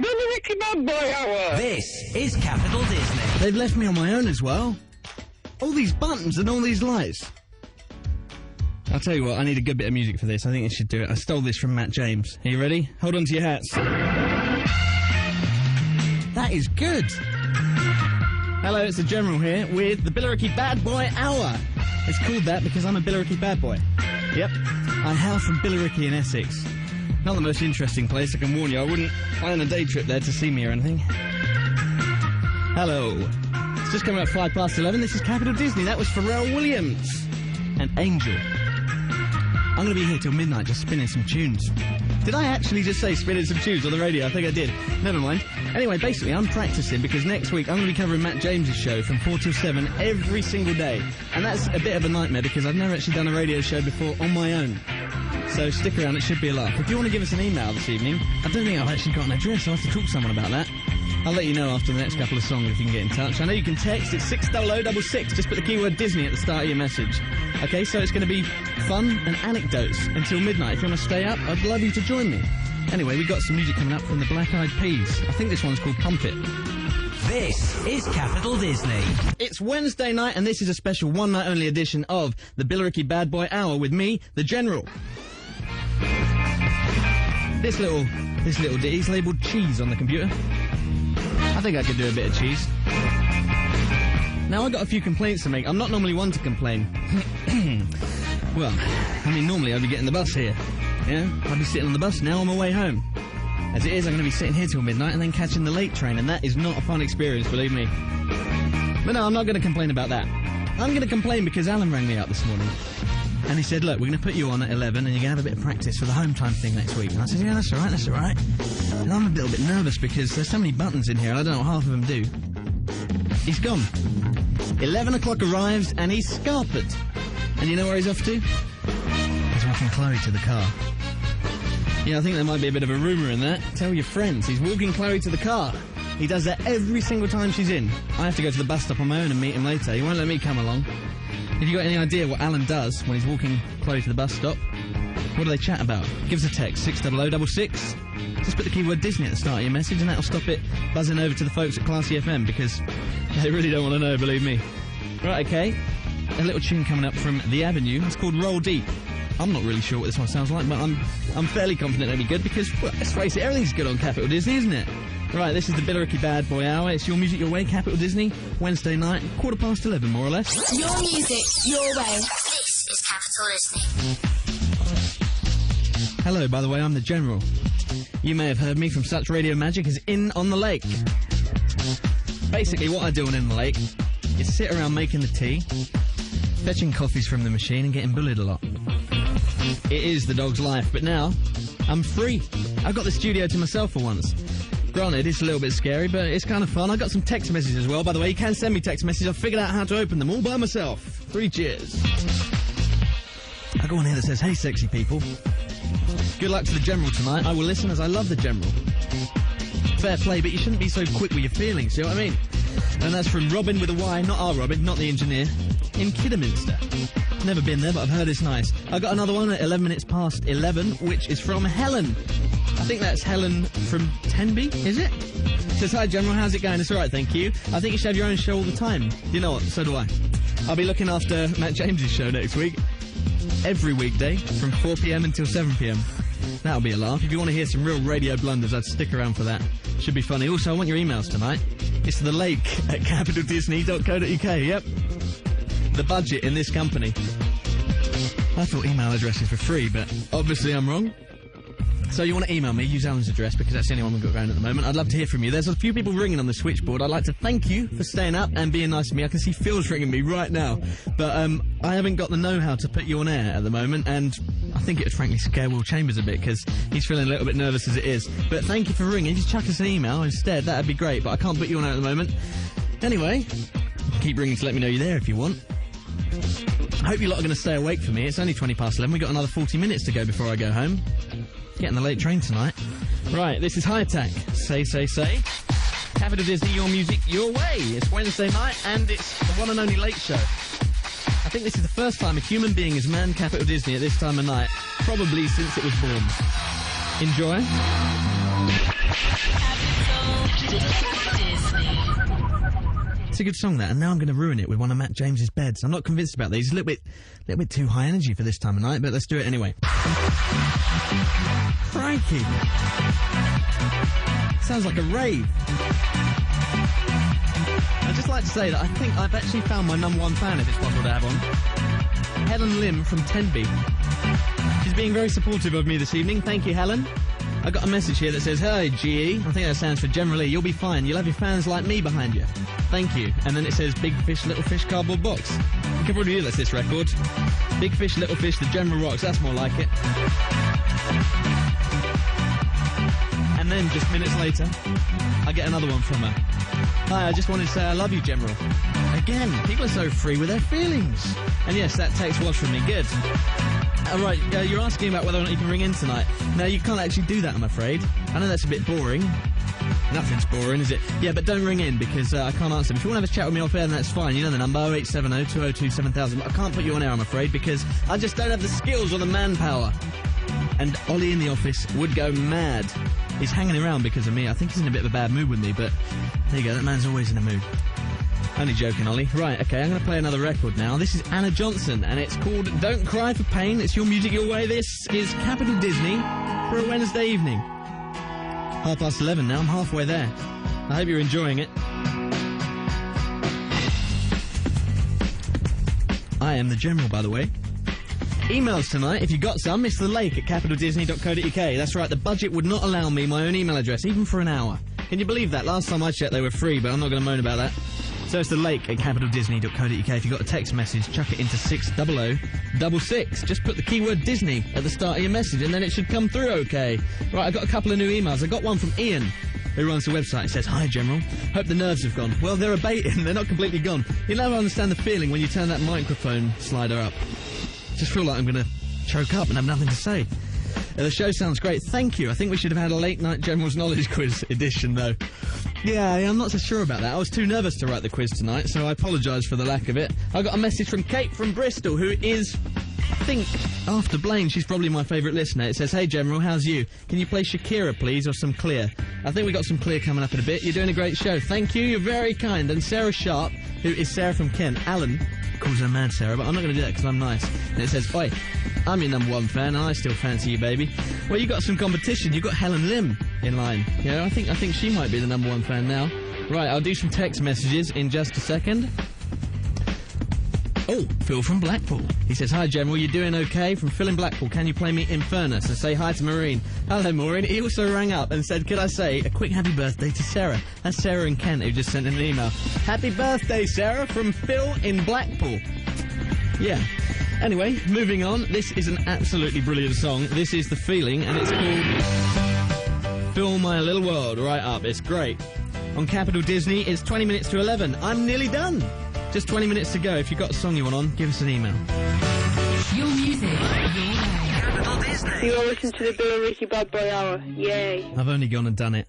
Billericay Bad Boy Hour. This is Capital Disney. They've left me on my own as well. All these buttons and all these lights. I'll tell you what, I need a good bit of music for this. I think I should do it. I stole this from Matt James. Are you ready? Hold on to your hats. That is good. Hello, it's the General here with the Billericay Bad Boy Hour. It's called that because I'm a Billericay bad boy. Yep. I hail from Billericay in Essex. Not the most interesting place, I can warn you. I wouldn't plan a day trip there to see me or anything. Hello. It's just coming up 11:05. This is Capital Disney. That was Pharrell Williams and Angel. I'm going to be here till midnight just spinning some tunes. Did I actually just say spinning some tunes on the radio? I think I did. Never mind. Anyway, basically, I'm practicing because next week I'm going to be covering Matt James's show from 4 till 7 every single day. And that's a bit of a nightmare because I've never actually done a radio show before on my own. So stick around, it should be a laugh. If you want to give us an email this evening, I don't think I've actually got an address. I'll have to talk to someone about that. I'll let you know after the next couple of songs if you can get in touch. I know you can text, it's 60066. Just put the keyword Disney at the start of your message. Okay, so it's going to be fun and anecdotes until midnight. If you want to stay up, I'd love you to join me. Anyway, we've got some music coming up from the Black Eyed Peas. I think this one's called Pump It. This is Capital Disney. It's Wednesday night, and this is a special one-night-only edition of the Billericay Bad Boy Hour with me, the General. This little ditty's labelled cheese on the computer. I think I could do a bit of cheese. Now, I've got a few complaints to make. I'm not normally one to complain. Well, I mean, normally I'd be getting the bus here. Yeah? I'd be sitting on the bus, now on my way home. As it is, I'm going to be sitting here till midnight and then catching the late train, and that is not a fun experience, believe me. But no, I'm not going to complain about that. I'm going to complain because Alan rang me up this morning. And he said, look, we're going to put you on at 11 and you're going to have a bit of practice for the home time thing next week. And I said, yeah, that's all right. And I'm a little bit nervous because there's so many buttons in here and I don't know what half of them do. He's gone. 11 o'clock arrives and he's scarpered. And you know where he's off to? He's walking Chloe to the car. Yeah, I think there might be a bit of a rumour in that. Tell your friends, he's walking Chloe to the car. He does that every single time she's in. I have to go to the bus stop on my own and meet him later. He won't let me come along. Have you got any idea what Alan does when he's walking Chloe to the bus stop? What do they chat about? Give us a text, 60066. Just put the keyword Disney at the start of your message and that'll stop it buzzing over to the folks at Classy FM because they really don't want to know, believe me. Right, okay. A little tune coming up from The Avenue. It's called Roll Deep. I'm not really sure what this one sounds like, but I'm fairly confident it'll be good because, well, let's face it, everything's good on Capital Disney, isn't it? Right, this is the Billericay Bad Boy Hour. It's your music, your way, Capital Disney. Wednesday night, 11:15, more or less. Your music, your way. This is Capital Disney. Hello, by the way, I'm the General. You may have heard me from such radio magic as In on the Lake. Basically, what I do on In the Lake is sit around making the tea, fetching coffees from the machine and getting bullied a lot. It is the dog's life, but now I'm free. I've got the studio to myself for once. Granted, it's a little bit scary, but it's kind of fun. I got some text messages as well. By the way, you can send me text messages. I've figured out how to open them all by myself. 3 cheers. I got one here that says, hey, sexy people. Good luck to the General tonight. I will listen as I love the General. Fair play, but you shouldn't be so quick with your feelings, see what I mean? And that's from Robin with a Y, not our Robin, not the engineer, in Kidderminster. Never been there, but I've heard it's nice. I got another one at 11:11, which is from Helen. I think that's Helen from Tenby, is it? Says, hi, General, how's it going? It's all right, thank you. I think you should have your own show all the time. You know what? So do I. I'll be looking after Matt James's show next week. Every weekday from 4 p.m. until 7 p.m. That'll be a laugh. If you want to hear some real radio blunders, I'd stick around for that. Should be funny. Also, I want your emails tonight. It's thelake@capitaldisney.co.uk. Yep. The budget in this company. I thought email addresses were free, but obviously I'm wrong. So you want to email me, use Alan's address because that's the only one we've got going at the moment. I'd love to hear from you. There's a few people ringing on the switchboard. I'd like to thank you for staying up and being nice to me. I can see Phil's ringing me right now. But I haven't got the know-how to put you on air at the moment, and I think it would frankly scare Will Chambers a bit because he's feeling a little bit nervous as it is. But thank you for ringing. Just chuck us an email instead. That'd be great, but I can't put you on air at the moment. Anyway, keep ringing to let me know you're there if you want. I hope you lot are going to stay awake for me. It's only 11:20. We've got another 40 minutes to go before I go home. Getting the late train tonight. Right, this is High Attack. Say. Capital Disney, your music, your way. It's Wednesday night, and it's the one and only late show. I think this is the first time a human being has manned Capital Disney at this time of night, probably since it was born. Enjoy. It's a good song, that, and now I'm going to ruin it with one of Matt James's beds. I'm not convinced about these. He's a little bit too high energy for this time of night, but let's do it anyway. Crikey. Sounds like a rave. I'd just like to say that I think I've actually found my number one fan, if it's possible to have on. Helen Lim from Tenby. She's being very supportive of me this evening. Thank you, Helen. I got a message here that says, "Hey, GE." I think that stands for generally, you'll be fine. You'll have your fans like me behind you. Thank you. And then it says, "Big Fish, Little Fish, Cardboard Box." You can probably do this record. Big Fish, Little Fish, the General Rocks. That's more like it. And then, just minutes later, I get another one from her. "Hi, I just wanted to say I love you, General." Again, people are so free with their feelings. And yes, that text was from me. Good. Alright, you're asking about whether or not you can ring in tonight. No, you can't actually do that, I'm afraid. I know that's a bit boring. Nothing's boring, is it? Yeah, but don't ring in, because I can't answer them. If you want to have a chat with me off air, then that's fine. You know the number, 0870-202-7000. I can't put you on air, I'm afraid, because I just don't have the skills or the manpower. And Ollie in the office would go mad. He's hanging around because of me. I think he's in a bit of a bad mood with me, but there you go, that man's always in a mood. Only joking, Ollie. Right, okay, I'm going to play another record now. This is Anna Johnson, and it's called Don't Cry for Pain. It's your music your way. This is Capital Disney for a Wednesday evening. 11:30 now. I'm halfway there. I hope you're enjoying it. I am the General, by the way. Emails tonight, if you got some, it's the lake at capitaldisney.co.uk. That's right, the budget would not allow me my own email address, even for an hour. Can you believe that? Last time I checked, they were free, but I'm not going to moan about that. So it's the lake at capitaldisney.co.uk. If you got a text message, chuck it into 60066. Just put the keyword Disney at the start of your message, and then it should come through okay. Right, I got a couple of new emails. I got one from Ian, who runs the website. It says, "Hi, General. Hope the nerves have gone." Well, they're abating. They're not completely gone. You'll never understand the feeling when you turn that microphone slider up. Just feel like I'm going to choke up and have nothing to say. The show sounds great. Thank you. I think we should have had a late-night General's Knowledge Quiz edition, though. Yeah, I'm not so sure about that. I was too nervous to write the quiz tonight, so I apologise for the lack of it. I got a message from Kate from Bristol, who is, I think, after Blaine, she's probably my favourite listener. It says, "Hey, General, how's you? Can you play Shakira, please, or some Clear?" I think we got some Clear coming up in a bit. You're doing a great show. Thank you. You're very kind. And Sarah Sharp, who is Sarah from Kent. Alan calls her Mad Sarah, but I'm not going to do that because I'm nice. And it says, "Oi, I'm your number one fan, and I still fancy you, baby." Well, you got some competition. You got Helen Lim in line. You know, I think she might be the number one fan now. Right, I'll do some text messages in just a second. Oh, Phil from Blackpool. He says, "Hi, General, you doing okay? From Phil in Blackpool, can you play me Infernus and say hi to Maureen?" Hello, Maureen. He also rang up and said, "Could I say a quick happy birthday to Sarah?" That's Sarah in Kent, who just sent in an email. Happy birthday, Sarah, from Phil in Blackpool. Yeah. Anyway, moving on. This is an absolutely brilliant song. This is The Feeling, and it's called Fill My Little World. Right up. It's great. On Capital Disney, it's 20 minutes to 11. I'm nearly done. Just 20 minutes to go. If you've got a song you want on, give us an email. Your music, your way. Capital Disney. You're listening to the Billericay Bad Boy Hour. Yay. I've only gone and done it.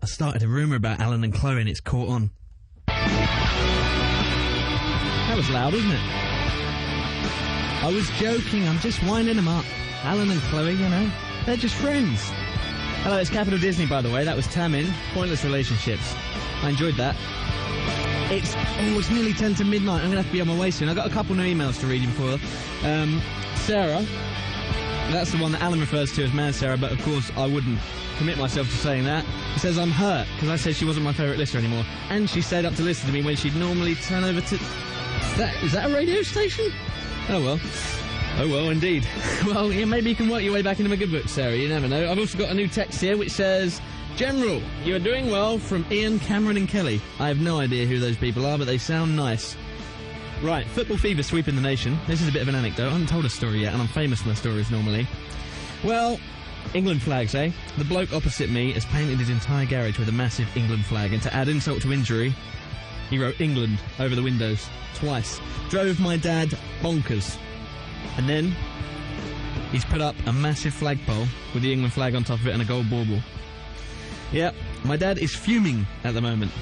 I started a rumour about Alan and Chloe and it's caught on. That was loud, wasn't it? I was joking. I'm just winding them up. Alan and Chloe, you know, they're just friends. Hello, it's Capital Disney, by the way. That was Tamin. Pointless Relationships. I enjoyed that. It's nearly 10 to midnight. I'm going to have to be on my way soon. I've got a couple new emails to read you for. Sarah, that's the one that Alan refers to as Mad Sarah, but of course I wouldn't commit myself to saying that. She says I'm hurt because I said she wasn't my favourite listener anymore. And she stayed up to listen to me when she'd normally turn over to... Is that a radio station? Oh well. Oh well, indeed. Well, yeah, maybe you can work your way back into my good book, Sarah. You never know. I've also got a new text here which says... General, you are doing well, from Ian, Cameron and Kelly. I have no idea who those people are, but they sound nice. Right, football fever sweeping the nation. This is a bit of an anecdote. I haven't told a story yet, and I'm famous for my stories normally. Well, England flags, eh? The bloke opposite me has painted his entire garage with a massive England flag, and to add insult to injury, he wrote England over the windows. Twice. Drove my dad bonkers. And then, he's put up a massive flagpole with the England flag on top of it and a gold bauble. Yep, my dad is fuming at the moment.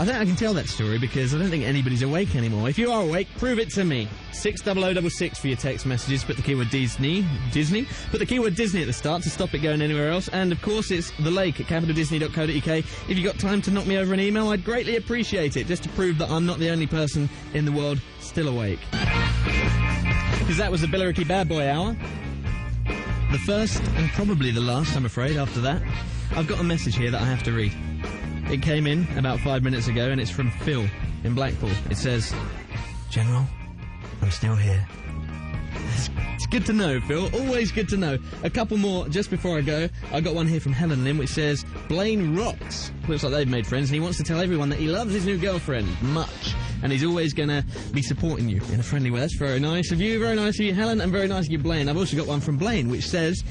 I think I can tell that story because I don't think anybody's awake anymore. If you are awake, prove it to me. 60066 for your text messages. Put the keyword Disney. Put the keyword Disney at the start to stop it going anywhere else. And, of course, it's the lake at capitaldisney.co.uk. If you got time to knock me over an email, I'd greatly appreciate it, just to prove that I'm not the only person in the world still awake. Because that was the Billericay Bad Boy Hour. The first, and probably the last, I'm afraid, after that. I've got a message here that I have to read. It came in about 5 minutes ago, and it's from Phil in Blackpool. It says, General, I'm still here. It's good to know, Phil. Always good to know. A couple more just before I go. I got one here from Helen Lynn, which says, Blaine rocks. Looks like they've made friends, and he wants to tell everyone that he loves his new girlfriend much. And he's always going to be supporting you in a friendly way. That's very nice of you, Helen, and very nice of you, Blaine. I've also got one from Blaine, which says,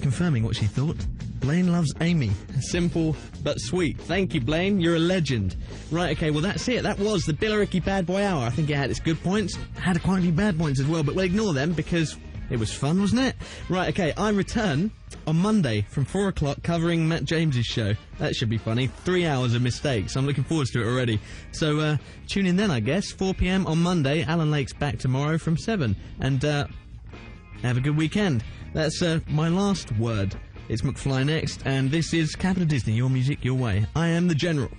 confirming what she thought, Blaine loves Amy. Simple but sweet. Thank you, Blaine. You're a legend. Right, okay, well, that's it. That was the Billericay Bad Boy Hour. I think it had its good points. Had quite a few bad points as well, but we'll ignore them because it was fun, wasn't it? Right, okay, I return on Monday from 4 o'clock covering Matt James's show. That should be funny. 3 hours of mistakes. I'm looking forward to it already. So, tune in then, I guess. 4 p.m. on Monday. Alan Lake's back tomorrow from 7. And, have a good weekend. That's, my last word. It's McFly next, and this is Capital Disney, your music, your way. I am the General.